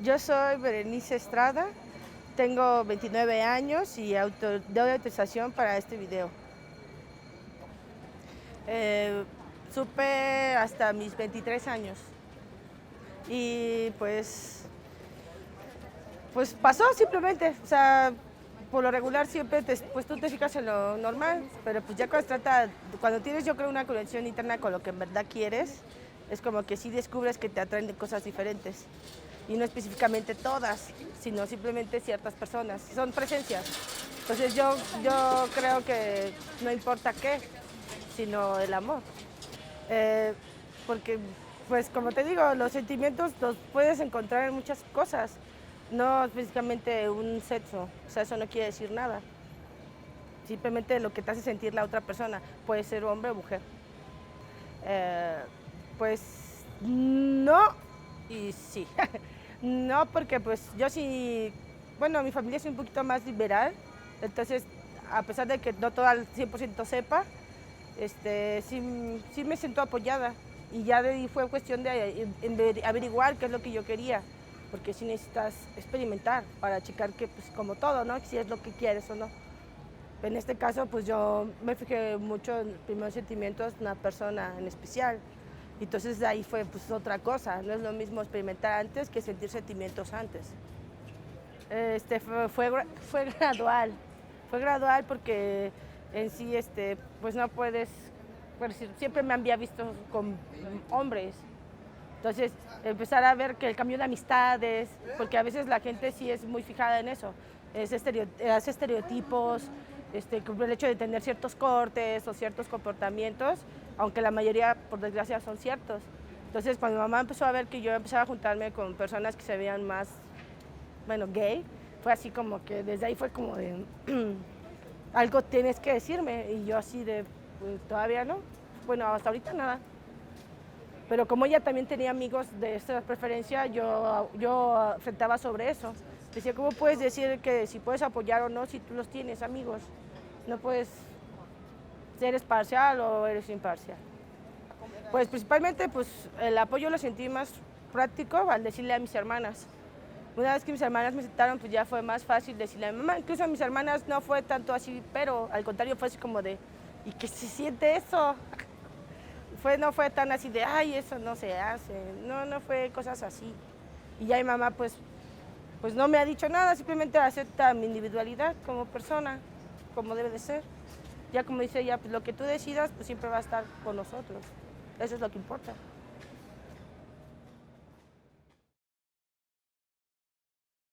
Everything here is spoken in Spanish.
Yo soy Berenice Estrada, tengo 29 años y doy autorización para este video. Eh, Supe hasta mis 23 años y pues pasó simplemente, o sea, por lo regular siempre pues tú te fijas en lo normal, pero pues ya cuando tienes yo creo una conexión interna con lo que en verdad quieres, es como que sí descubres que te atraen de cosas diferentes. Y no específicamente todas, sino simplemente ciertas personas, son presencias. Entonces yo creo que no importa qué, sino el amor. Eh, Porque, pues como te digo, los sentimientos los puedes encontrar en muchas cosas, no específicamente un sexo, o sea, eso no quiere decir nada. Simplemente lo que te hace sentir la otra persona, puede ser hombre o mujer. Eh, pues no y sí. No, porque pues yo sí, bueno, mi familia es un poquito más liberal, entonces a pesar de que no todo al 100% sepa, sí me siento apoyada y ya de ahí fue cuestión de averiguar qué es lo que yo quería, porque sí necesitas experimentar para checar que pues como todo, ¿no? Si es lo que quieres o no. En este caso, pues yo me fijé mucho en los primeros sentimientos de una persona en especial. Entonces de ahí fue pues otra cosa, no es lo mismo experimentar antes que sentir sentimientos antes. Fue gradual porque en sí pues no puedes, por decir, siempre me había visto con hombres. Entonces empezar a ver que el cambio de amistades, porque a veces la gente sí es muy fijada en eso, hace estereotipos, el hecho de tener ciertos cortes o ciertos comportamientos, aunque la mayoría, por desgracia, son ciertos. Entonces, cuando mi mamá empezó a ver que yo empezaba a juntarme con personas que se veían más, bueno, gay, fue así como que desde ahí fue como de, algo tienes que decirme, y yo así de, pues todavía no, bueno, hasta ahorita nada. Pero como ella también tenía amigos de esta preferencia, yo enfrentaba sobre eso. Decía, ¿cómo puedes decir que si puedes apoyar o no si tú los tienes, amigos? No puedes ser parcial o eres imparcial. Pues principalmente pues, el apoyo lo sentí más práctico al decirle a mis hermanas. Una vez que mis hermanas me aceptaron, pues ya fue más fácil decirle a mi mamá. Incluso a mis hermanas no fue tanto así, pero al contrario fue así como de, ¿y qué se siente eso? No fue tan así de, ay, eso no se hace. No fue cosas así. Y ya mi mamá pues no me ha dicho nada, simplemente acepta mi individualidad como persona, como debe de ser. Ya como dice ella, pues lo que tú decidas, pues siempre va a estar con nosotros. Eso es lo que importa.